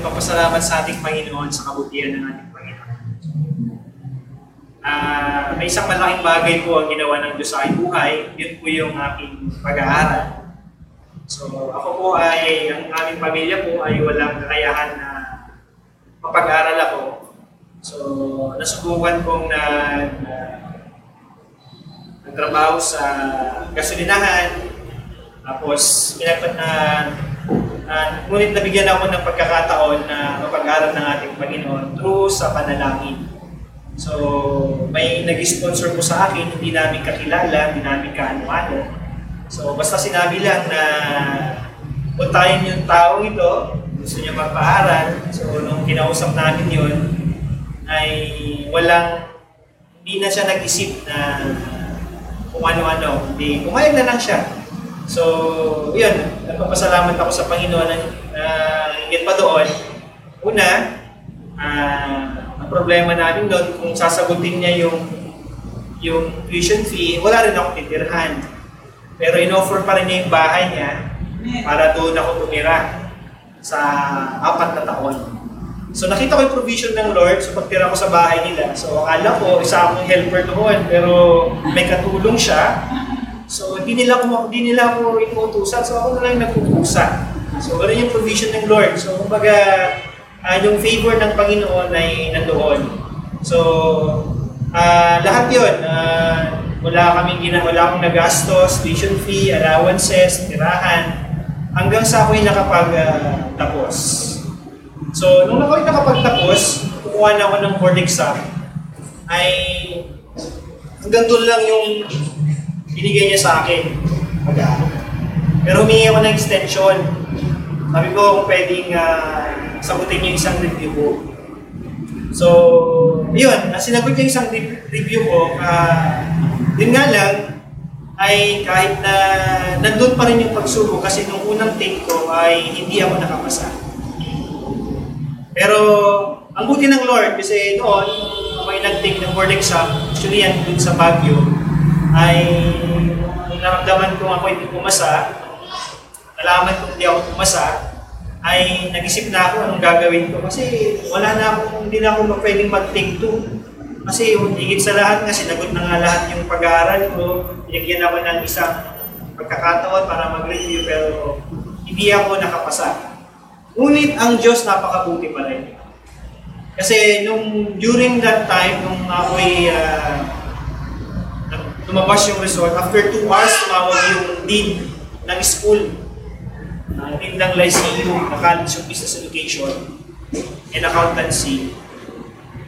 nagpapasalamat sa ating Panginoon sa kabutihan ng ating Panginoon. May isang malaking bagay po ang ginawa ng Diyos sa aking buhay. Yun po yung aking pag-aaral. So ako po ay, ang aming pamilya po ay walang kakayahan na mapag-aaral ako. So nasubukan kong nagtrabaho sa gasolinahan. Tapos ngunit nabigyan ako ng pagkakataon na mapag-aral ng ating Panginoon through sa panalangin. So, may nag-sponsor po sa akin, hindi namin kakilala, hindi namin kaano-ano. So, basta sinabi lang na puntahin yung tao ito, gusto niya magpaaral. So, nung kinausap namin yun, ay hindi na siya nag-isip na kung ano-ano. Hindi, pumayag na lang siya. So, yun, nagpapasalamat ako sa Panginoon na higit pa doon. Una, ang problema namin doon, kung sasagutin niya yung tuition fee, wala rin akong titirhan. Pero in-offer pa rin niya yung bahay niya para doon ako tumira sa 4 na taon. So nakita ko yung provision ng Lord, so pagtira ko sa bahay nila. So akala ko, isa akong helper doon, pero may katulong siya. So, hindi nila ako inuutusan, so ako na lang nagpupusa. So, ano yung provision ng Lord? So, kumbaga, yung favor ng Panginoon ay nandoon. So, lahat yun, wala akong nagastos, tuition fee, allowances, tirahan, hanggang sa ako'y nakapag-tapos. So, nung ako'y nakapagtapos, kumuha na ako ng board exam, ay hanggang doon lang yung binigay niya sa akin. Pero humingi ako ng extension. Sabi ko kung pwedeng sagutin niyo isang review ko. So, yun. Sinagot niya isang review ko. Din nga lang, ay kahit na nandun pa rin yung pagsubok kasi nung unang take ko ay hindi ako nakapasa. Pero, ang buti ng Lord kasi noon, ako ay nag-take ng board exam, actually yan dun sa Baguio, ay naramdaman kong ako hindi pumasa, nalaman kong hindi ako pumasa, ay nag-isip na ako anong gagawin ko kasi hindi na ako pwedeng mag-take 2. Kasi higit sa lahat nga, sinagot na nga lahat yung pag-aaral ko, binigyan ako ng isang pagkakataon para mag-review pero hindi ako nakapasa. Ngunit ang Diyos napakabuti pa rin. Kasi during that time, nung ako'y lumabas yung result. After 2 hours, tumawag yung dean ng school. Dean ng Lyceum, na College of Business Education and Accountancy.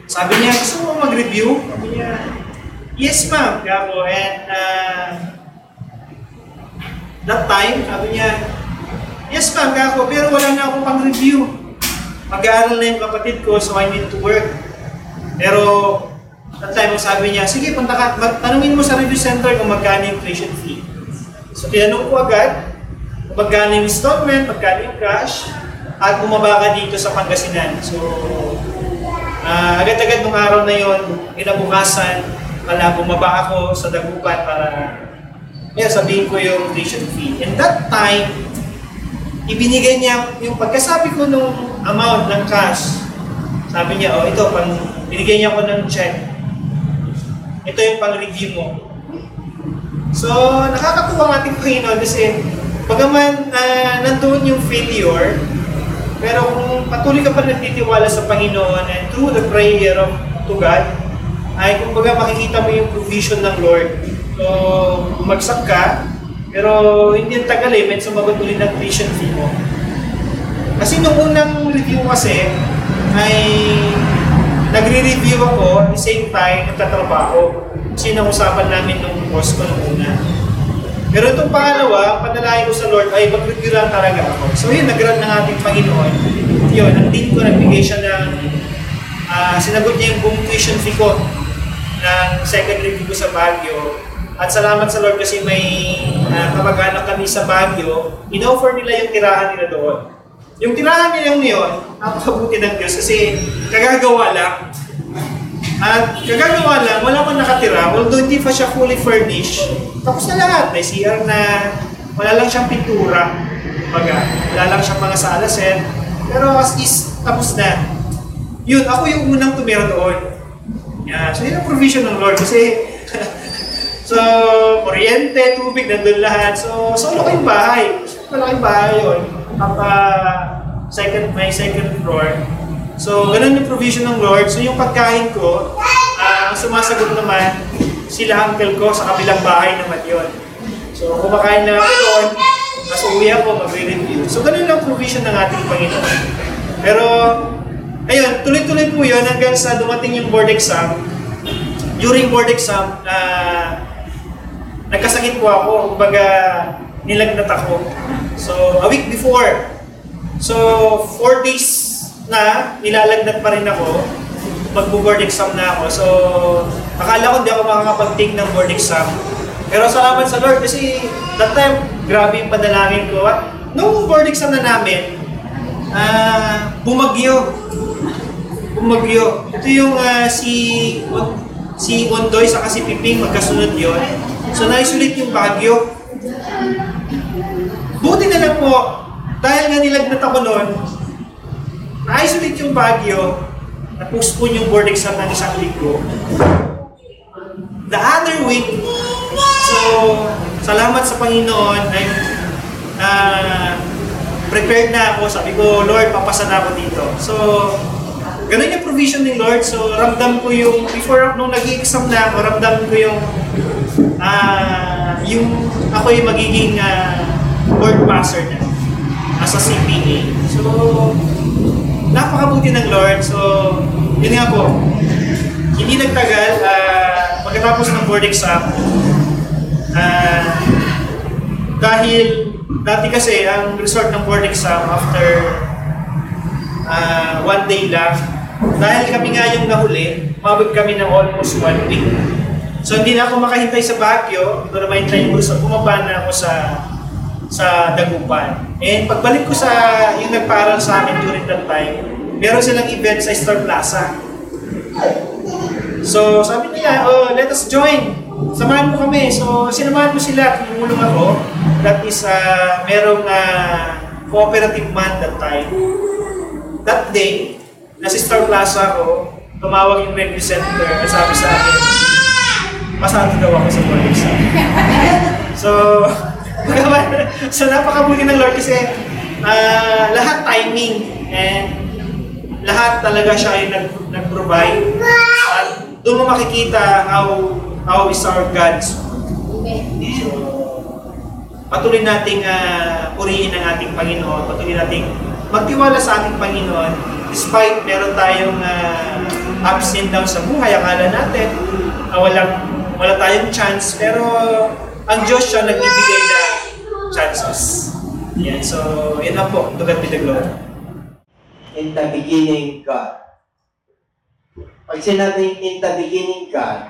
Sabi niya, gusto mo mag-review? Sabi niya, yes ma'am. And that time, sabi niya, yes ma'am, pero wala na akong pang-review. Mag-aaral na yung kapatid ko, so I need to work. Pero at time, sabi niya, sige, punta ka, tanungin mo sa review center kung magkano yung tuition fee. So, tinanong ko agad kung magkano yung installment, magkano yung cash, at bumaba ka dito sa Pangasinan. So, agad-agad nung araw na yon, kinabukasan, bumaba ako sa Dagupan para sabihin ko yung tuition fee. And that time, ibinigay niya yung pagkasabi ko nung amount ng cash. Sabi niya, binigay niya ako ng check. Ito yung pang-review mo. So, nakakatuwa ang ating Panginoon kasi bagaman nandoon yung failure, pero kung patuloy ka pa nagtitiwala sa Panginoon and through the prayer to God, ay kumbaga makikita mo yung provision ng Lord. So, bumagsak ka, pero hindi yung tagal may sumagot ulit ng tuition fee mo. Kasi nung unang review kasi, ay nagre-review ako, at the same time, nagtatrabaho. Kasi nausapan namin nung boss ko nung una. Pero itong pangalawa, panalangin ko sa Lord, ay mag-review lang talaga ako. So yun, nag-grant ng ating Panginoon. Yun, ang team ko, nagbigay siya ng, sinagot niya yung buong tuition fee ko ng second review ko sa Baguio. At salamat sa Lord kasi may kamag-anak kami sa Baguio, in-offer nila yung tirahan nila doon. Yung tirahan nila yun, napakabuti ng Diyos kasi kagagawa lang. At kagagawa lang, wala man nakatira, although hindi pa siya fully furnished. Tapos na lahat, may CR na, wala lang siyang pintura. Wala lang siyang mga salaset. Pero as is, tapos na. Yun, ako yung unang tumira doon. Yeah, so yun ang provision ng Lord kasi so, kuryente, tubig, nandun lahat. So laki yung bahay. Malaking bahay yun. May second floor. So, ganun yung provision ng Lord. So, yung pagkain ko, ang sumasagot naman, sila uncle ko sa kabilang bahay naman yun. So, kumakain lang ako doon, tapos uwi ako, magre-review. So, ganun lang provision ng ating Panginoon. Pero, ayun, tuloy-tuloy po yun hanggang sa dumating yung board exam. During board exam, nagkasakit po ako, kumbaga nilagnat ako. So, a week before. So, 4 days na nilalagnat pa rin ako. Magbo-board exam na ako. So, akala ko hindi ako makakapag-take ng board exam. Pero salamat sa Lord kasi that time, grabe yung panalangin ko. At nung board exam na namin, bumagyo. Ito yung si Ondoy sa si Piping, magkasunod yun. So, naisulit yung bagyo. Buti na lang po, dahil nga nilagnat ako noon, na-isolate yung Baguio, na-postpone yung board exam ng 1 linggo. The other week, so, salamat sa Panginoon, prepared na ako. Sabi ko, Lord, papasa na ako dito. So, ganun yung provision ng Lord. So, ramdam ko yung, before nung nag-exam na ako, ramdam ko yung ako yung magiging board passer na as a CPA. So, napakabuti ng Lord. So, yun nga po. Hindi nagtagal, pagkatapos ng board exam, dahil dati kasi ang result ng board exam after 1 day lang, dahil kami nga yung nahuli, umabot kami ng almost 1 week. So, hindi na ako makahintay sa Baguio, doon na mahintay yung result. Bumaba na ako sa Dagupan. And pagbalik ko sa yung nagpaaral sa amin during that time, meron silang event sa Star Plaza. So sabi nila, oh, let us join. Samahan mo kami. So sinamahan ko sila, tumulong ako. That is, merong cooperative man that time. That day, nasa Star Plaza ako, tumawag yung review center at sabi sa akin, pasado daw ako sa college. So napakabuti ng Lord kasi lahat timing and lahat talaga siya yung nag-provide. At doon mo makikita how is our God. So, patuloy nating purihin ang ating Panginoon. Patuloy nating magtiwala sa ating Panginoon. Despite meron tayong ups and downs sa buhay, akala natin wala tayong chance, pero ang Diyos siya nagbibigay na chances. Yan. So, yun na po. To God be the glory. In the beginning, God. Pag sinabing in the beginning, God,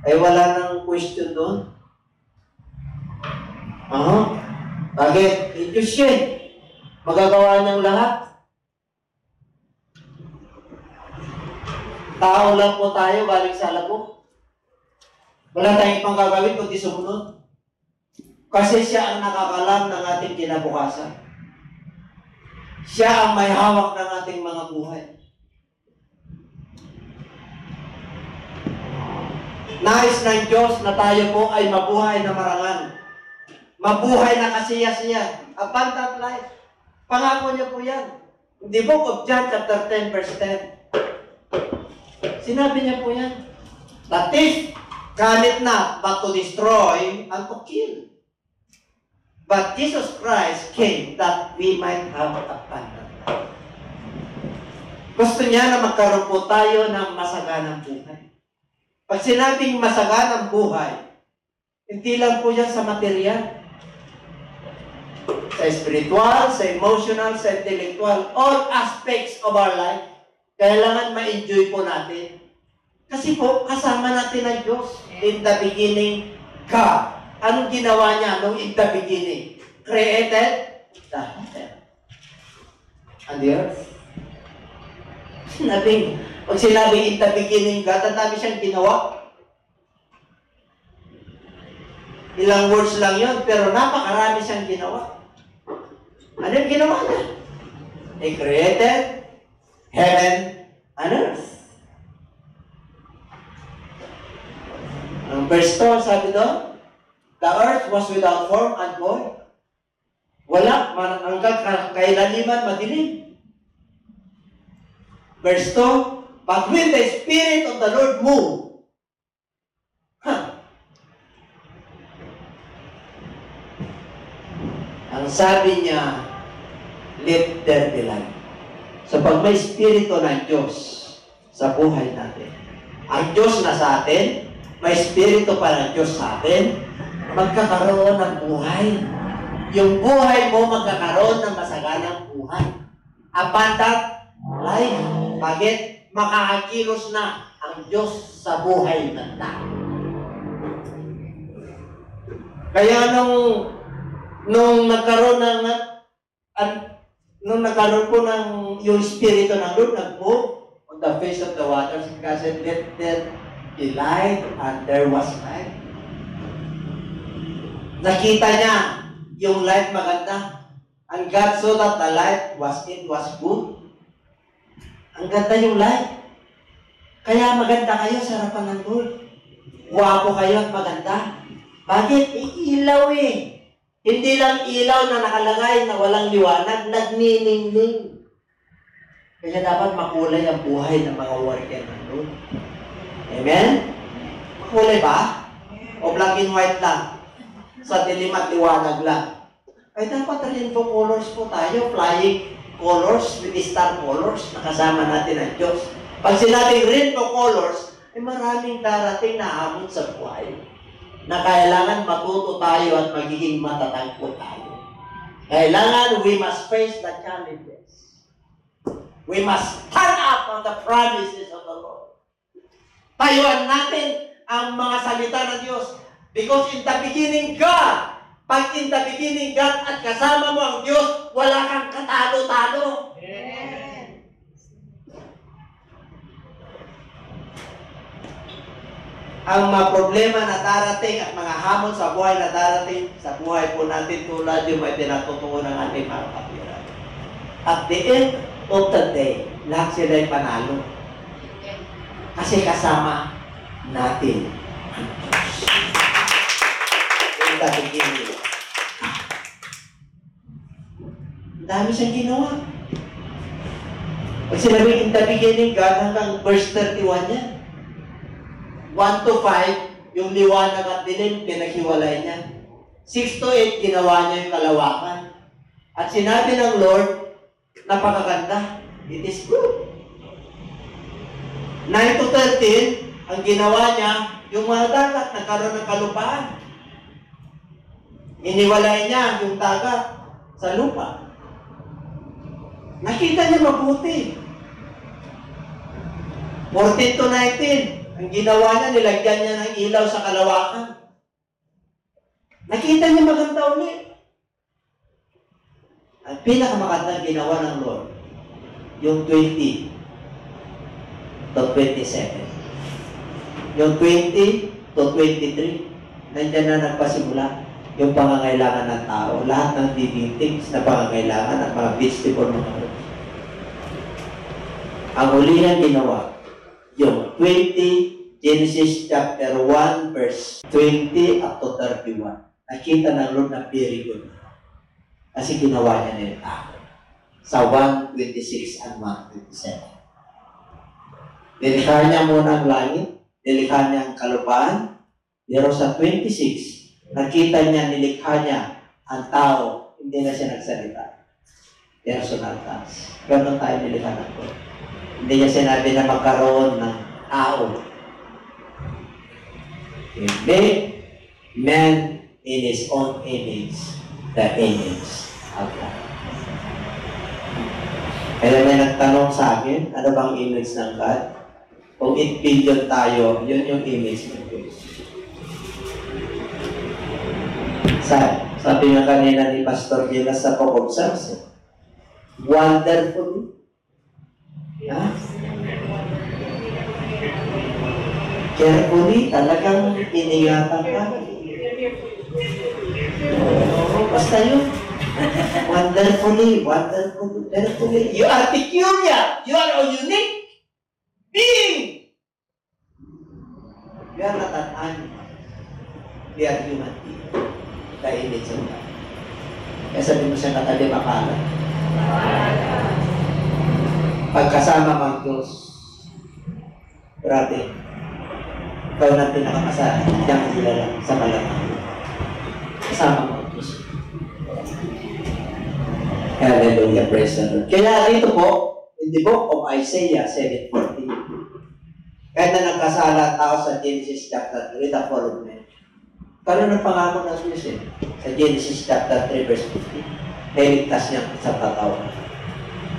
ay wala nang question doon. Bakit? Diyos siya. Magagawa niyang lahat. Tao lang po tayo, galing sa alabok. Wala tayong pang gagawin kundi sumunod. Kasi siya ang nakakalam ng ating kinabukasan. Siya ang may hawak ng ating mga buhay. Nais ng Diyos na tayo po ay mabuhay na marangal. Mabuhay na kasiya-siya. Abundant life. Pangako niya po yan. In the book of John chapter 10 verse 10. Sinabi niya po yan. The thief cometh not but to destroy and to kill. But Jesus Christ came that we might have abundant life. Gusto niya na magkaroon po tayo ng masaganang buhay. Pag sinabing masaganang buhay, hindi lang po yan sa material. Sa spiritual, sa emotional, sa intellectual, all aspects of our life, kailangan ma-enjoy po natin. Kasi po, kasama natin ang Diyos. In the beginning, God. Anong ginawa niya nung in the beginning? Created the heaven and the earth. Pag sinabing in the beginning, God, ang dami siyang ginawa. Ilang words lang yun, pero napakarami siyang ginawa. Ano yung ginawa niya? He created heaven and earth. Ang verse 2, sabi doon, the earth was without form and void. Wala, hanggang kailaliman, madilim. Verse 2, but when the Spirit of the Lord moved, ang sabi niya, let there be light. So pag may Espiritu ng Diyos sa buhay natin, ang Diyos na sa atin, may Espiritu pa ng Diyos sa atin, magkakaroon ng buhay. Yung buhay mo magkakaroon ng masaganang buhay. Abundant life. Bakit? Makakakilos na ang Diyos sa buhay ng tao. Kaya nung nagkaroon po ng yung Espiritu ng Lord, nag-move on the face of the waters, kasi let there be light, and there was light. Nakita niya yung light maganda. And God saw that the light was good. Ang ganda yung light. Kaya maganda kayo sa harapan ng Lord. Guwapo kayo at maganda. Bakit? Ilaw eh. Hindi lang ilaw na nakalagay na walang liwanag, nagniningning. Kaya dapat makulay ang buhay ng mga worker ng Lord. Amen? Makulay ba? O black and white lang? Sa dilim at liwanag lang? Ay dapat rainbow colors po tayo, flying colors with star colors, nakasama natin ang Diyos. Pag sinabing rainbow colors, ay maraming darating na hamon sa buhay na kailangan matuto tayo at magiging matatag po tayo. Kailangan we must face the challenges. We must stand up on the promises of the Lord. Tayuan natin ang mga salita ng Diyos. Because in the beginning, God. Pag in the beginning, God at kasama mo ang Diyos, wala kang katalo-talo. Amen. Ang mga problema na darating at mga hamon sa buhay na darating, sa buhay po natin tulad yung may tinatutuo ng ating mga kapirahan. At the end of the day, lahat sila'y panalo. Kasi kasama natin ang Diyos. In the beginning. Ang dami siyang ginawa. Pag sinabing in the beginning, God, hanggang verse 31 yan. 1 to 5, yung liwanag at dilim, pinaghiwalay niya. 6 to 8, ginawa niya yung kalawakan. At sinabi ng Lord, napakaganda. It is good. 9 to 13, ang ginawa niya, yung mga dagat, nagkaroon ng kalupaan. Iniwalay niya yung dagat sa lupa. Nakita niya mabuti. 14 to 19, ang ginawa niya, nilagyan niya ng ilaw sa kalawakan. Nakita niya maganda ulit. Ang pinakamagandang ginawa ng Lord, yung 20 to 27. Yung 20 to 23, nandiyan na nagpasimula yung pangangailangan ng tao. Lahat ng living things na pangangailangan at mga vegetable ng Lord. Ang huli niyang ginawa, yung 20, Genesis chapter 1, verse 20 up to 31. Nakita ng Lord na very good. Kasi ginawa niya ng tao. Sa 1:26 and 1:27. Nilikha niya muna ang langit, nilikha niya ang kalupaan, pero sa 26, nakita niya, nilikha niya ang tao, hindi na siya nagsalita. Personal task. Ganon tayo nilikha ng Lord. Hindi niya sinabi na magkaroon ng tao. He made man in His own image, the image of God. Kaya may nagtanong sa akin, ano bang image ng God? Kung 8 billion tayo, yun yung image ng Diyos. Sabi nga kanina ni Pastor Gila sa Book of Psalms, wonderfully. Yeah. Carefully, talagang iningatan ka. Basta yun. Wonderfully, wonderfully. You are peculiar. You are a unique being. You are not an animal. We are human being. The image of God. Kaya sabi mo siya nakali makala. Pagkasama ng Diyos. Grabe. Ikaw na pinakakasama. Hindi ang kilala sa malamang. Kasama ng Diyos. Hallelujah, praise the Lord. Kaya dito po, in the book of Isaiah 7:14, kahit na nagkasala tao sa Genesis chapter 3, the fall of man. Karoon ng pangako ng Diyos sa Genesis chapter 3, verse 15, nailigtas niya sa tatawa.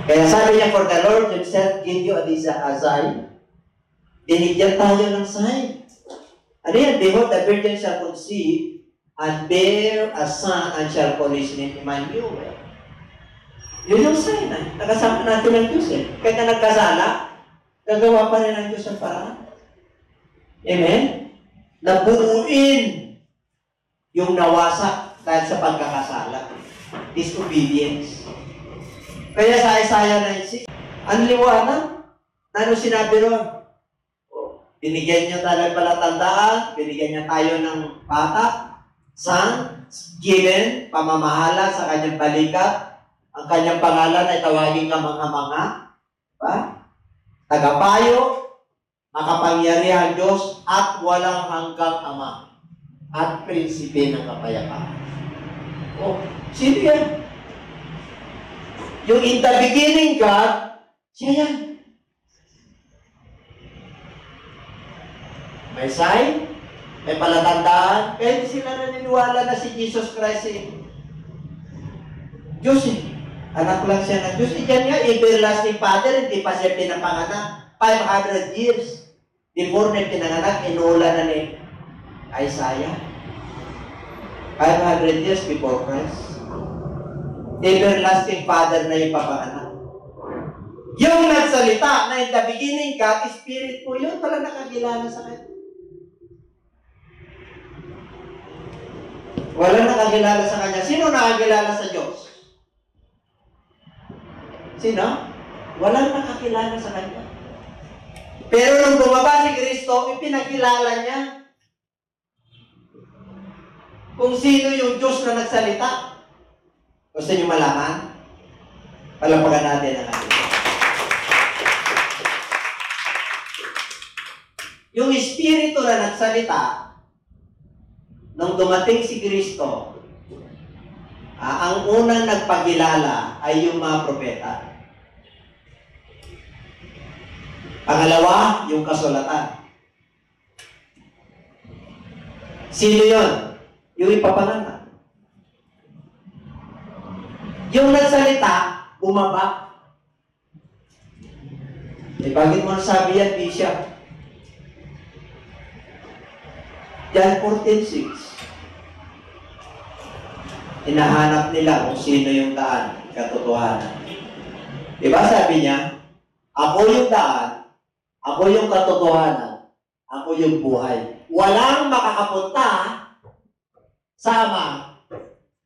Kaya sabi niya, for the Lord Himself give you a sign. Binigyan tayo ng sign. Ano yan? Behold, the virgin shall conceive and bear a son and shall call his name Emmanuel. Yun yung sign. Nakasama natin ng Diyos Kahit na nagkasala, gagawa pa rin ng Diyos ang paraan. Amen? Nabuuin yung nawasak dahil sa pagkakasala. Disobedience. Kaya sa Isaiah 9:6, ang liwanag, ano sinabi ron? Binigyan niya tayo palatandaan, binigyan niya tayo ng bata, son, given, pamamahala sa kanyang balikat. Ang kanyang pangalan ay tawagin ka mga-mga, tagapayo, makapangyarihan Diyos, at walang hanggang Ama, at prinsipe ng kapayapaan. Sino yan? Yung in the beginning God, siya yan. May sign, may palatandaan, kaya hindi sila naniniwala na si Jesus Christ Diyos Anak lang siya ng Diyos. Diyan nga, everlasting Father, hindi pa siya pinapanganak. 500 years before na pinanganak, inula na ni Isaiah. 500 years before Christ. Everlasting Father na yung papanganak. Yung nagsalita na in the beginning, God, Spirit po yun, wala nakakilala sa kanya. Wala nakakilala sa kanya. Sino nakakilala sa Diyos? Sino? Walang nakakilala sa kanya. Pero nung bumaba si Kristo, ipinakilala niya kung sino yung Diyos na nagsalita. Gusto niyo malaman? Palapagan natin ang ating. Yung Espiritu na nagsalita, nung dumating si Kristo, ang unang nagpagilala ay yung mga propeta. Pangalawa, yung kasulatan. Sino yun? Yung ipapanganak. Yung nagsalita, bumaba. Bakit mo nasabi yan, Bishop? John 14:6. Hinahanap nila kung sino yung daan, katotohanan. Diba sabi niya, ako yung daan, ako yung katotohanan, ako yung buhay. Walang makakapunta sa Ama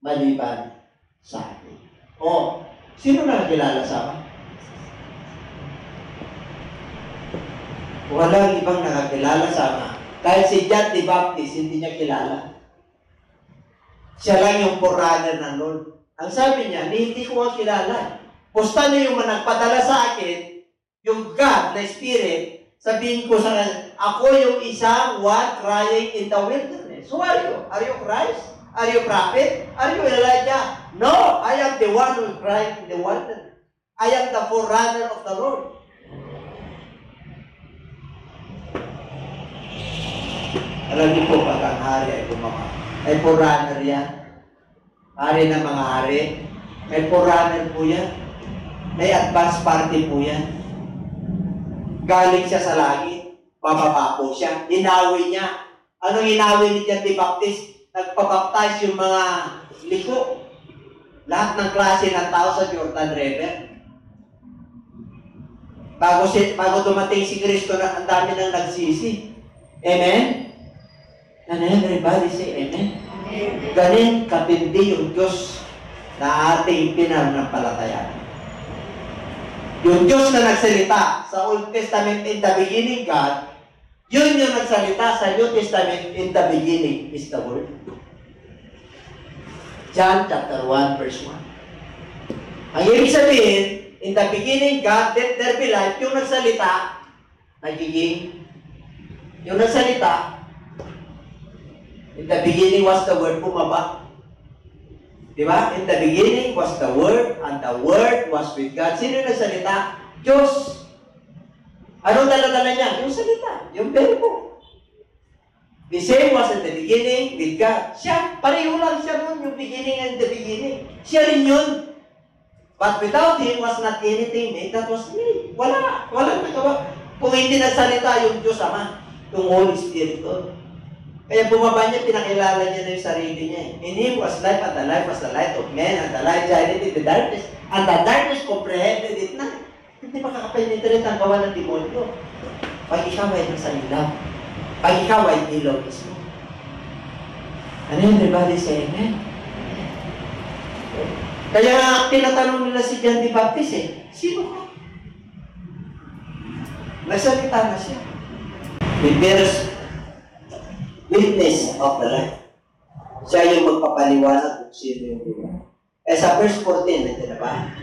maliban sa akin. Sino nakakilala sa Ama? Walang ibang nakakilala sa Ama. Kahit si John the Baptist, hindi niya kilala. Siya lang yung forerunner ng Lord. Ang sabi niya, hindi ko ang kilala. Pusta niyo yung nagpadala sa akin, yung God, the Spirit, sabihin ko sa kanya, ako yung isang one crying in the wilderness. Who are you? Are you Christ? Are you prophet? Are you Elijah? No, I am the one who cried in the wilderness. I am the forerunner of the Lord. Alam niyo po, pag ang hari ay bumaba, ay forerunner yan. Hari ng mga hari. May forerunner po yan. May advance party po yan. Galing siya sa langit. Bababa po siya. Inawi niya. Anong inawi ni John the Baptist? Nagpabaptize yung mga liko. Lahat ng klase ng tao sa Jordan River. Bago dumating si Kristo, ang dami nang nagsisi. Amen? And everybody say amen. Galing kapindi yung Diyos na ating pinanampalataya. Yung Diyos na nagsalita sa Old Testament, in the beginning, God, yun yung nagsalita sa New Testament, in the beginning is the Word. John chapter 1, verse 1. Ang ibig sabihin, in the beginning, God, let there be light, yung nagsalita, nagiging, yung nagsalita, in the beginning was the Word, bumaba. Diba? In the beginning was the Word, and the Word was with God. Sino yung nagsalita? Diyos. Anong dala-dala niya? Yung salita, yung verbo. The same was in the beginning with God. Siya, pareho lang siya nun, yung beginning and the beginning. Siya rin yun. But without Him was not anything made that was made. Wala. Walang nagawa. Kung hindi nagsalita yung Diyos Ama, yung Holy Spirit doon. Kaya bumaba niya, pinakilala niya na yung sarili niya. In Him was life, and the life was the light of men, and the light shined in the darkness, and the darkness comprehended it not. Hindi makakapenetrate ang gawa ng demonyo. Pag ikaw ay nasa ilaw, pag ikaw ay ilaw mismo. Ano yun, everybody say amen? Kaya tinatanong nila si John the Baptist sino ka? Nagsalita na siya. He bears witness of the light. Siya yung magpapaliwanag kung sino yung diba. Sa verse 14, nandiyan na ba?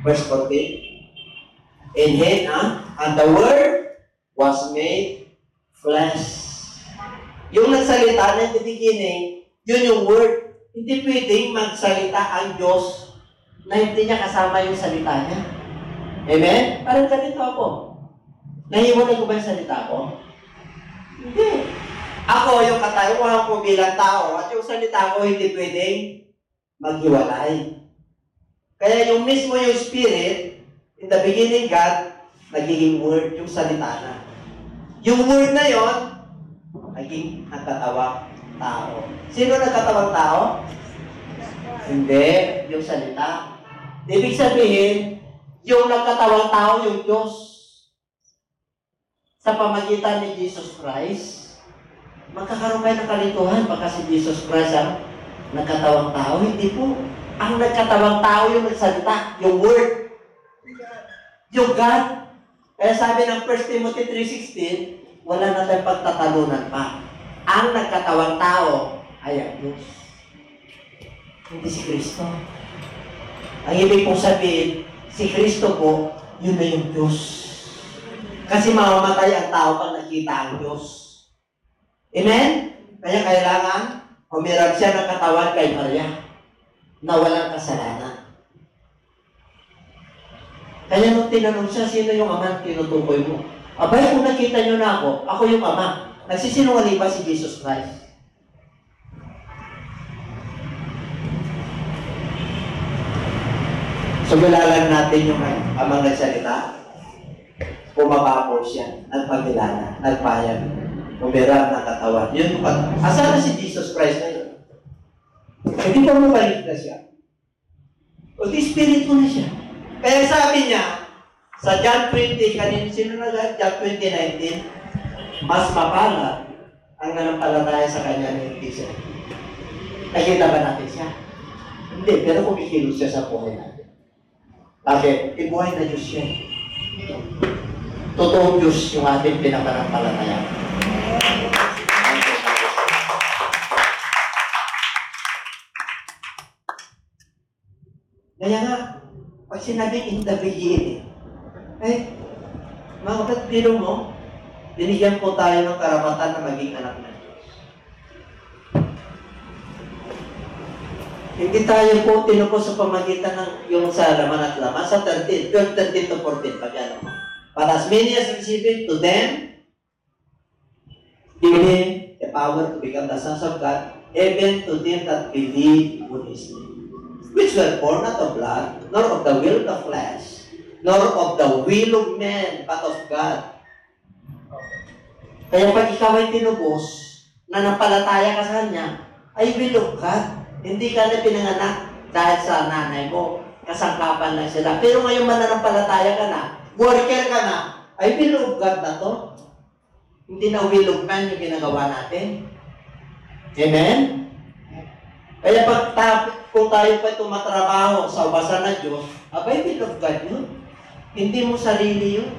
Verse 14. In Him, and the Word was made flesh. Yung nagsalita na in the beginning, yun yung Word. Hindi pwedeng magsalita ang Diyos na hindi niya kasama yung salita niya. Amen? Parang ganito ako. Nahiwalay ko ba yung salita ko? Hindi. Ako, yung katayuan ko bilang tao, at yung salita ko hindi pwedeng maghiwalay. Kaya yung mismo yung Spirit, in the beginning, God, nagiging Word, yung salita na. Yung Word na yon, naging nagkatawang tao. Sino nagkatawang tao? Hindi, yung salita. Ibig sabihin, yung nagkatawang tao, yung Diyos. Sa pamagitan ni Jesus Christ, magkakaroon kayo ng kalituhan baka si Jesus Christ ang nagkatawang tao. Hindi po. Ang nagkatawang tao yung nagsalita, yung Word. Yung God. Kaya sabi ng 1 Timothy 3:16, wala na tayong pagtatalunan pa. Ang nagkatawang tao ay ang Diyos. Hindi si Kristo. Ang ibig pong sabihin, si Kristo po, yun na yung Diyos. Kasi mamamatay ang tao pag nakita ang Diyos. Amen? Kaya kailangan humirap siya ng katawan kay Maria na walang kasalanan. Kaya nung tinanong siya, sino yung ama ang tinutukoy mo? Abay, kung nakita nyo na ako yung ama. Nagsisinungaling ba si Jesus Christ? So, galalan natin yung amang nagsalita. Pumabapo siya, nagpagilala, nagpayag, umirap ng katawan. Yun, asan na si Jesus Christ na yun? Hindi pa mabalik na siya. O di Espiritu na siya. Kaya sabi niya, sa John 20, kanina sino na John 20:19, mas mapalad ang nanampalataya sa kanya ni Jesus. Nakita ba natin siya? Hindi, pero kumikilos siya sa buhay natin. Bakit? Ibuhay na Diyos siya. Totoong Diyos yung ating pinapanampalataya. Kaya nga, pag sinabing in the beginning, mga kapatid mo, binigyan po tayo ng karapatan na maging anak ng Diyos. Hindi tayo po tinupos sa pamagitan ng yung sa laman at laman. Sa 13 to 14, pag-alam mo. But as many as receive it, to them, given the power to become the sons of God, even to them that believe on His name. Which were born not of blood, nor of the will of the flesh, nor of the will of man, but of God. Kaya pag ikaw ay tinubos, na napalataya ka sa Kanya, ay will of God. Hindi ka na pinanganak dahil sa nanay mo. Kasangkapan lang sila. Pero ngayon mananampalataya ka na, worker ka na, ay will of God na to. Hindi na will of man yung ginagawa natin. Amen? Kaya kung tayo pa tumatrabaho sa ubasan ng Diyos, abay, will of God yun. Hindi mo sarili yun.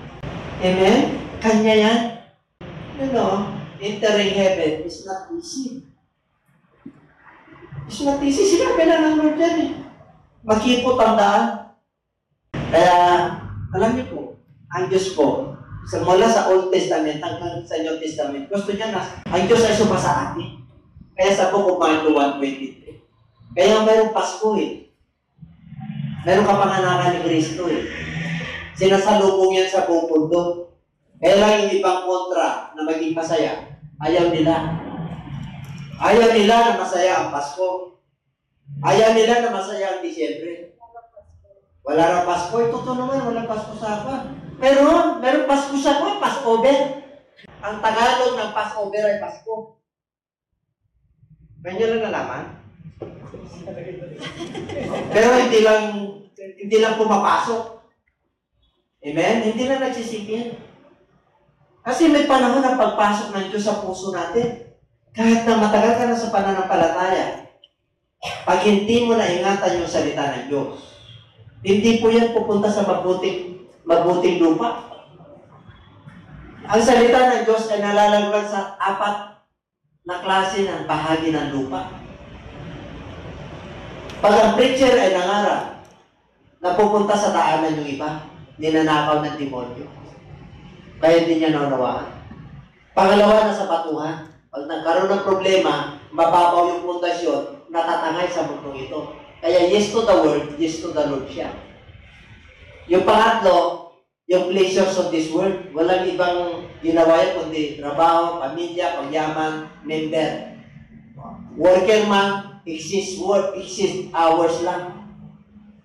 Amen? Kanya yan. You know, entering heaven is not easy. It's not easy. Sinabi na ng Lord yan eh. Makipot ang daan. Kaya, alam niyo po, ang Diyos po, mula sa Old Testament hanggang sa New Testament, gusto niya na, ang Diyos ay suma sa atin. Kaya sa Book of Matthew 1:23. Kaya mayroong Pasko eh. Mayroong kapanganakan ni Kristo eh. Sinasalubong yan sa buong mundo. Kaya lang yung ibang kontra na maging masaya, ayaw nila. Ayaw nila na masaya ang Pasko. Ayaw nila na masaya ang Disyembre. Wala raw Pasko. Totoo naman, walang Pasko sa akin. Meron Pasko sa akin, Passover. Ang Tagalog ng Passover ay Pasko. Ganyan lang nalaman. Pero hindi lang pumapasok. Amen? Hindi lang nagsisikil. Kasi may panahon ng pagpasok ng Diyos sa puso natin. Kahit na matagal ka na sa pananampalataya, pag hindi mo na ingatan yung salita ng Diyos, hindi po yan pupunta sa mabuting lupa. Ang salita ng Diyos ay nalalagyan sa 4 na klase ng bahagi ng lupa. Pag ang preacher ay nangarap na pupunta sa daanan yung iba, ninanakaw ng demonyo. Kaya hindi niya naunawaan. Pangalawa, nasa batuhan. Pag nagkaroon ng problema, mababaw yung pundasyon, natatangay sa mundong ito. Kaya yes to the word, yes to the Lord siya. Yung pangatlo, yung pleasures of this world. Walang ibang ginawa yan, kundi trabaho, pamilya, pagyaman, member. Worker man, exist work, exist hours lang.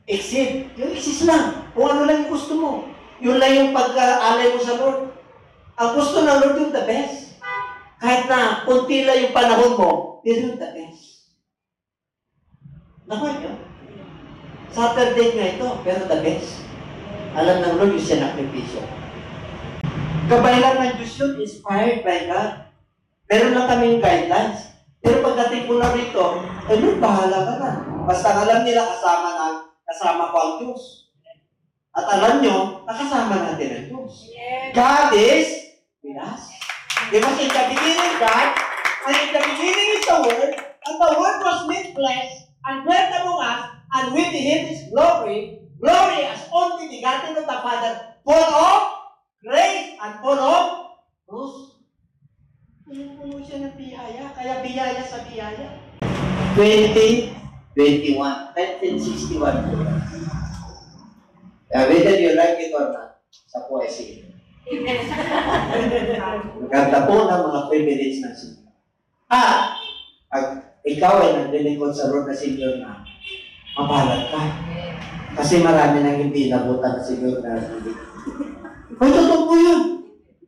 Exist, yung exist lang. Kung ano lang yung gusto mo. Yun lang yung pagka-alay mo sa Lord. Ang gusto ng Lord yung the best. Kahit na kunti lang yung panahon mo, pero yung the best. Naman yun. Saturday nga ito, pero the best. Alam ng Lord yung sinakripisyo. Gabay lang ng Diyos yun, inspired by God. Meron lang kaming guidelines. Pero pagdating ko na rito, Lord, bahala ka na. Basta alam nila kasama ko ang Diyos. At alam nyo, nakasama natin ang Diyos. God is with us. Because in the beginning, God, and in the beginning is the Word, and the Word was made flesh, and dwelt among us, and we beheld His glory, glory as only begotten of the Father, full of grace and full of truth. Puno siya ng biyaya, kaya biyaya sa biyaya. 2021, 1961. Whether you like it or not, sa poesy. Maganda po ng mga privilege ng senior. Pag ikaw ay naglilingkod sa Lord na senior na, mapalat ka. Kasi marami nang hindi nabutan na senior na hindi. Ay, totoo po yun.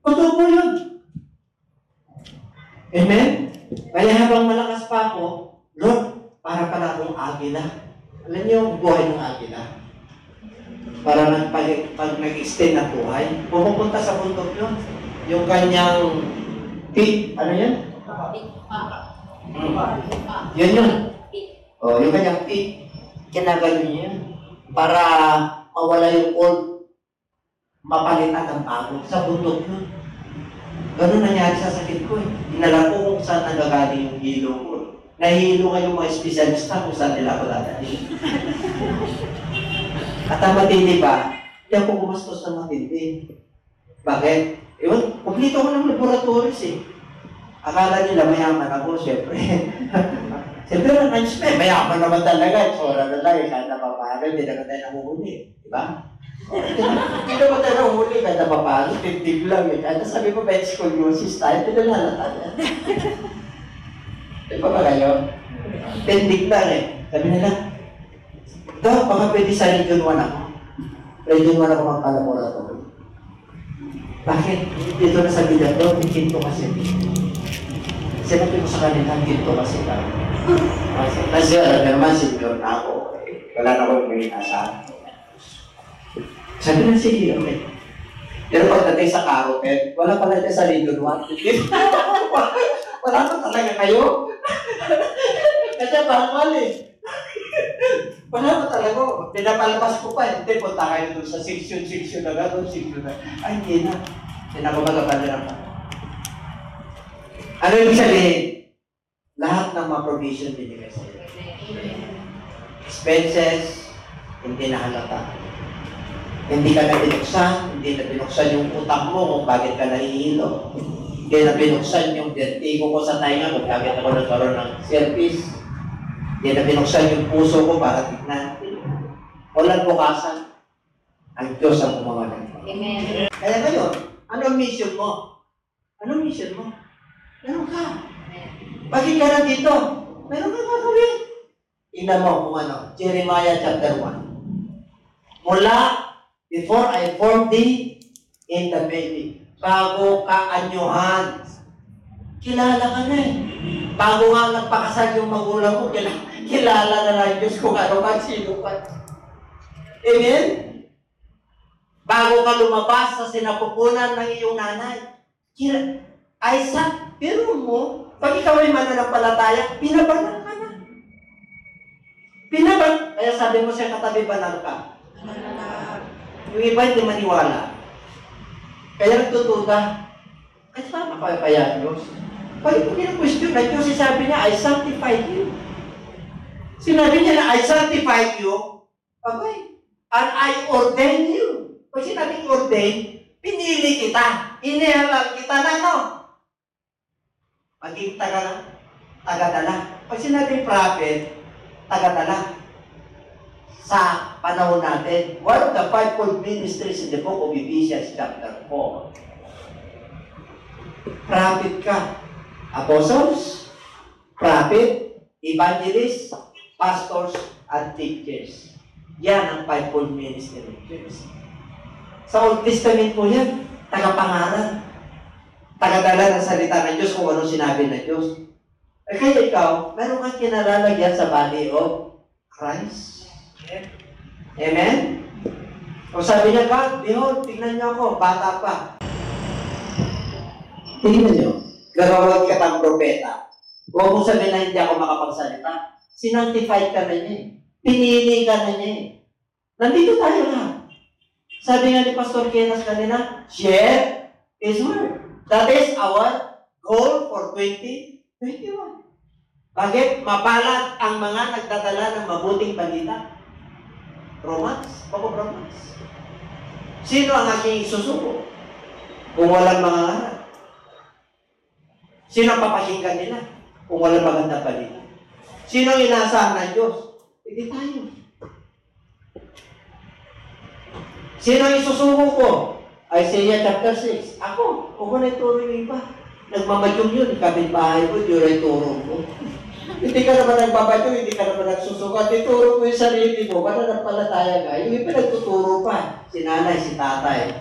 Totoo po yun. Amen? Kaya habang malakas pa ako, Lord, para pala akong agila. Alam niyo yung buhay ng agila? Para pag nag-extend na buhay, pumupunta sa bundok yun. Yung kanyang feet, ano yan? Yun yun. O, yung kanyang feet, kinagano niya yun. Para mawala yung old, mapalitan ang bago. Sa bundok yun. Ganun nangyari sa sakit ko eh. Dinala ko kung saan nagagaling yung hilo ko. Nahihilo nga yung mga espesyalista kung saan nila ako dadalhin. At ang matindi ba, hindi ako gumastos ng matindi. Bakit? Ewan, kumplito ko ng laboratories eh. Akala nila mayaman ako, syempre. Siyempre, mayaman naman talaga. Sora na lang, kahit napapagal, hindi naman tayo nahuhuli. Diba? Hindi naman tayo nahuhuli, kahit napapagal, tindig lang eh. Kahit sabi ko, may scoliosis tayo, pinalala tayo. Di ba ba kayo? Tindig lang eh. Sabi nila, daw, baka pwede sa Region 1 ako. Region 1 ako magpalaboratory. Bakit? Dito na sa bilang doon, may kinto kasi. Sinabi ko sa kanila, kinto kasi ka. Kasi alam naman, senior na ako. Wala na ako yung may nasa. Sabi na, sige, okay. Pero pagdating sa Caropet, wala pala niya sa Region 1. Wala pa talaga kayo. Kasi mahal eh. Wala pa talaga. Pinapalabas ko pa. Hindi, punta kayo doon sa section na gano'n, section na. Ay, hindi na. Pinapabagapan na lang pa. Ano yung sabihin? Lahat ng mga provision binigay sa iyo. Expenses, hindi na halata. Hindi ka na binuksan, hindi na binuksan yung utak mo kung bakit ka nahihilo. Hindi na binuksan yung vertigo ko sa tainga kung bakit ako nagkaroon ng service. Hindi na binuksan yung puso ko para tignan. Walang bukasan. Ang Diyos ang gumawa ng ito. Amen. Kaya ngayon, anong mission mo? Anong mission mo? Meron ka. Bakit ka na dito? Meron ka gagawin. Tingnan mo kung ano. Jeremiah chapter 1. Mula before I formed thee in the belly. Bago ka anyuhan. Kilala ka na eh. Bago nga nagpakasal yung magulang mo, kilala na lang Diyos kung ano ka, sino ka. Amen? Bago ka lumabas sa sinapupunan ng iyong nanay. Isaac, pero mo, pag ikaw ay mananampalataya, pinabanal ka na. Kaya sabi mo siya katabi, banal ka. Yung iba hindi maniwala. Kaya nagtutuga. Ay, tama kaya Diyos. Pag ito kina-question na Diyos, sabi niya, I sanctified you. Sinabi niya na, I sanctified you. Okay. And I ordain you. Pag sinabing ordain, pinili kita. Inihalang kita na, no? Maging tagadala. Pag sinabing prophet, tagadala. Sa panahon natin, one of the fivefold ministries in the book of Ephesians chapter 4. Prophet ka. Apostles, prophet, evangelists, pastors, and teachers. Yan ang fivefold ministry of Jesus. Sa Old Testament po yan, tagapangaral. Tagadala ng salita ng Diyos kung anong sinabi ng Diyos. Eh kaya ikaw, meron kang kinalalagyan sa body of Christ. Amen? Kung sabi niya, God, behold, tignan niyo ako, bata pa. Tignan niyo, gagawag ka pang propeta. Huwag mong sabihin na hindi ako makapagsalita. Sinantified ka na niya eh. Pinili ka na niya eh. Nandito tayo na. Sabi nga ni Pastor Kenas kanina, share His word. That is our goal for 2021. Bakit? Mapalad ang mga nagdadala ng mabuting balita. Romance? Pagod romance. Sino ang aking isusuko? Kung walang mga aral. Sino ang papakinggan nila? Kung walang magandang balita. Sino ang inaasahan ng Diyos? Hindi tayo. Sino ang isusuko ko? Isaiah chapter 6. Ako. Huwag mo na ituro yung iba. Nagmamadyong yun. Kapit-bahay ko, yun ay turo ko. Hindi ka naman nagbabadyong, hindi ka naman nagsusukat. Ituro ko yung sarili mo. Pananampalataya ka. Yung iba nagtuturo pa. Si nanay, si tatay.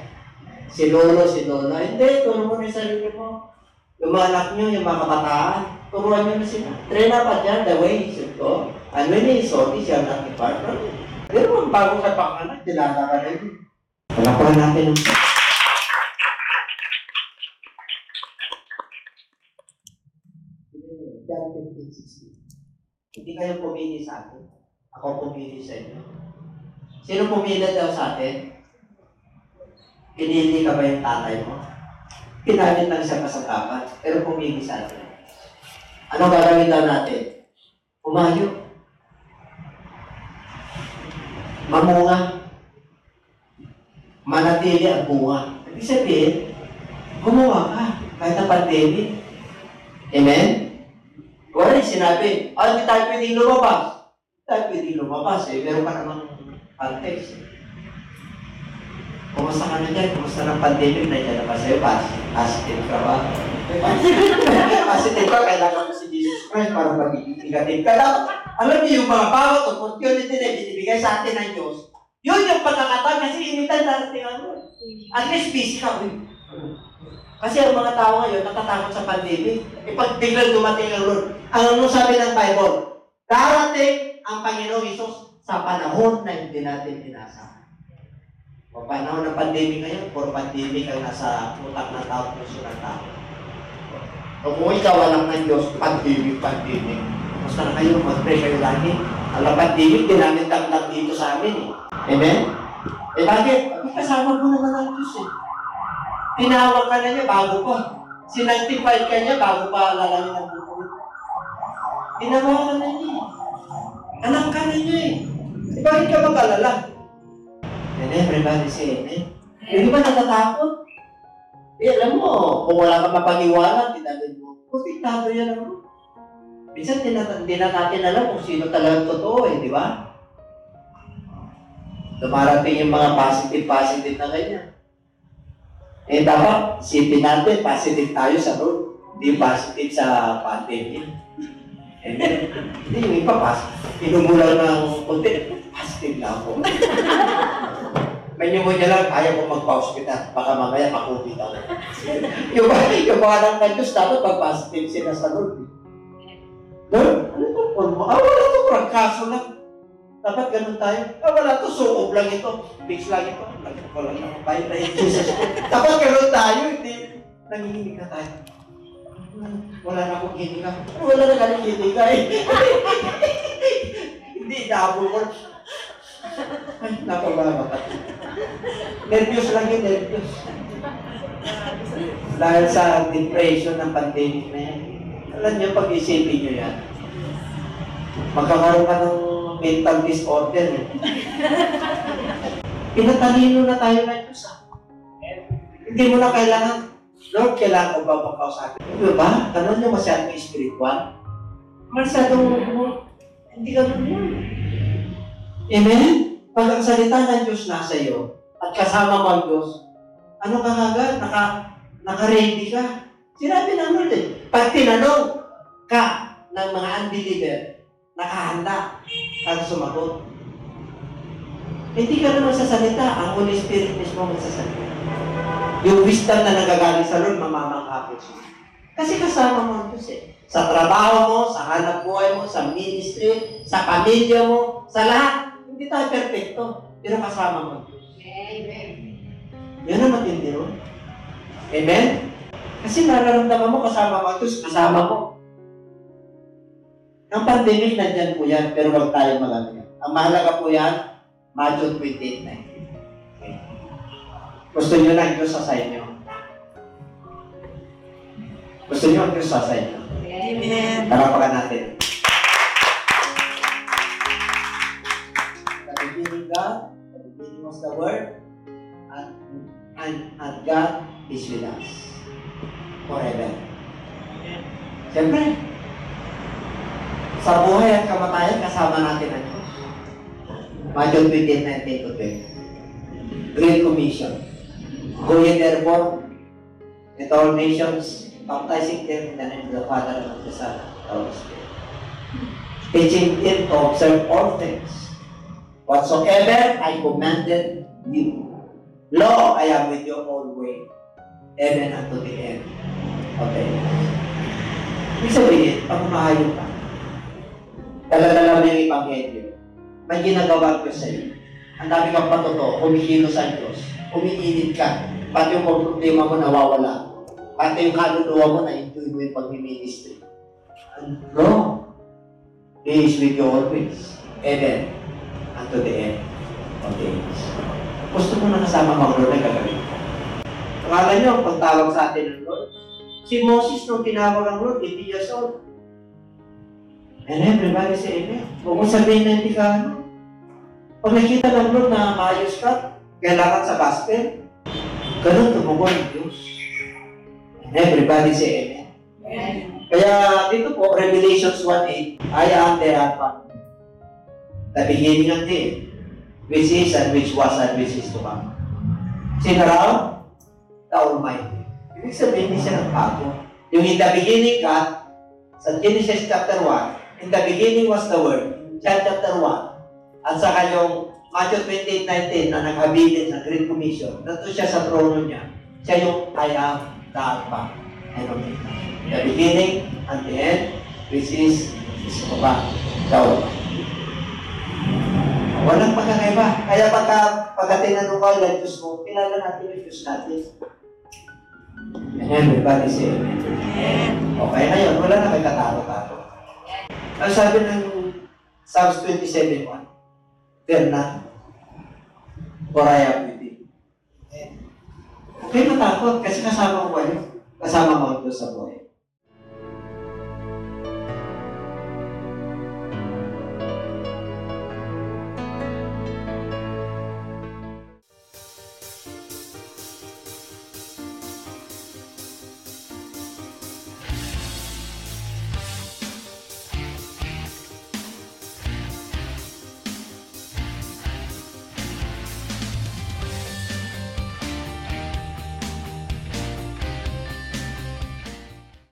Si lolo, si lola. Hindi, turo mo na yung sarili mo. Yung mga anak nyo, yung mga kabataan, turuan nyo na sila. Train na pa dyan, the way he should go. And when he is sorry, siya not depart from it. Pero ang bago ka pang anak, dilala ka na yun. Palaparan natin ang John 15:16. Hindi kayo pumili sa akin. Ako pumili sa inyo. Sino pumili daw sa atin? Pinili ka ba yung tatay mo? Pinalit lang siya kasagapan, pero pumili sa atin. Ano gagawin daw natin? Umayo. Mamunga. Manatili ang bunga. Ibig sabihin, gumawa ka kahit na pandemic. Amen? Wala yung sinabi, hindi tayo pwedeng lumabas. Hindi tayo pwedeng lumabas eh. Meron ka namang context eh. Kumusta ka na dyan? Kumusta ng pandemic? Nandiyan na ba sa'yo? Positive ka ba? Positive ka, kailangan mo si Jesus Christ para magiging negative ka. Alam niyo yung mga bawat opportunity na binibigay sa atin ng Diyos, yun yung pagkakataon kasi imitan darating ang Lord. At least busy ka. Kasi ang mga tao ngayon natatakot sa pandemic. Pag biglang dumating ang Lord, ano sabi ng Bible? Darating ang Panginoong Hesus sa panahon na hindi natin inasahan. O panahon ng pandemic ngayon, for pandemic ang nasa utak ng tao, puso ng tao. O kung ikaw walang ng Diyos, pandemic. Basta na kayo, mag-pray kayo lagi. Alam ba, di namin lang dito sa amin eh. Amen? Eh bakit? Kasama mo naman ang Diyos eh. Tinawag ka na niya bago pa. Sinantified ka niya bago pa alalangin ang buhay. Tinawag ka na niya eh. Anak ka na niya eh. Eh bakit ka mag-alala? And everybody say amen. Hindi ba natatakot? Eh alam mo, kung wala kang mapag-iwanan, tinagin mo. Protektado yan ang room. Minsan, hindi na natin alam kung sino talagang totoo eh, di ba? Dumarating yung mga positive na ganyan. Eh, dapat, isipin natin, positive tayo sa road. Hindi positive sa pandemic. And then, hindi yung iba, pinumulan ng konti, positive na ako. May mo niya lang, kaya ko magpa-hospital, baka mamaya makupit ako. yung mga anak ng Diyos, dapat pag-positive sila sa road. Lord, ano ito? Wala ito, kaso lang. Dapat ganun tayo. Wala ito, suob lang ito. Fix lang ito. Lagyan ko lang ang bayan na yung Jesus ko. Dapat ganun tayo, hindi. Nangihinig na tayo. Wala na akong hinig ka. Wala na kaling hinig ka eh. Hindi, inaabol ko. Ay, napababa ka. Nervyos lang yun, nervyos. Dahil sa depression ng pandemic na yan. Alam niyo, pag-isipin niyo yan, magkakaroon ka ng mental disorder. Eh. Pinatalino na tayo ng Diyos. Hindi mo na kailangan, Lord, kailangan ko ba makausapin? Di ba? Tanong niyo masyadong spiritual? Masyadong, hindi ka nun yun. Amen? Pag ang salita ng Diyos nasa iyo, at kasama mo ang Diyos, ano ka agad? Naka-ready ka. Sinabi ng Lord eh, pag tinanong ka ng mga unbeliever, nakahanda kang sumagot. Hindi ka naman sasalita, ang Holy Spirit mismo magsasalita. Yung wisdom na nagagaling sa Lord, mamamangkapos mo. Kasi kasama mo ang Diyos eh. Sa trabaho mo, sa hanap buhay mo, sa ministry, sa pamilya mo, sa lahat. Hindi tayo perfecto, pero kasama mo ang Diyos. Amen. Yan ang matindi ron. Amen? Kasi nararamdaman mo kasama mo ang Diyos, kasama mo. Ang pandemic, nandyan po yan, pero wag tayo malamig. Ang mahalaga po yan, Matthew 28:19. Okay. Gusto nyo na ang Diyos sa inyo? Gusto nyo ang Diyos sa inyo? Amen. Tarapakan natin. The beginning God, the beginning was the Word, and God is with us forever. Siyempre, sa buhay at kamatayan, kasama natin ang Diyos. Matthew 28:19-20. Great Commission. Go ye therefore into all nations, baptizing them in the name of the Father, and of the Son, and of the Holy Spirit. Teaching them to observe all things, whatsoever I commanded you. Lo, I am with you always, even unto the end. Okay. Ibig sabihin, pag umahayo ka, dala-dala mo yung Ebanghelyo, may ginagawa ko sa iyo. Ang dami kang patuto, humikilos sa Diyos, umiinit ka, pati yung problema mo nawawala, pati yung kaluluwa mo na-enjoy mo yung pag-ministry. And no, He is with you always, even unto the end of days. Gusto mo na kasama mo ang Lord na gagawin ka. Akala niyo, ang pagtawag sa atin ng Lord, si Moses nung tinawag ang Lord, 80 years old. And everybody say amen. Huwag mo sabihin na hindi ka ano. Pag nakita ng Lord na maayos ka, kailangan sa gospel, ganun tumugon ng Diyos. And everybody say amen. Amen. Kaya dito po, Revelations 1:8, I am the Alpha, the beginning and the end, which is and which was and which is to come. Sino raw? The Almighty. Ibig sabihin, hindi siya nagbago. Yung in the beginning, God, sa Genesis chapter 1, in the beginning was the Word, John chapter 1, at saka yung Matthew 28:19 na naghabilin sa Great Commission, nato siya sa trono niya. Siya yung I am the Alpha and Omega. The beginning and the end, which is to come. So, walang pagkakaiba. Kaya pagka tinanong kayo ng Diyos mo, kilala natin yung Diyos natin. And everybody say amen. Okay, ngayon, wala na kayo katalo-talo. Ang sabi ng Psalms 27:1, fear not, for I am with thee. Okay, matakot kasi kasama ko kayo. Kasama mo ito sa buhay.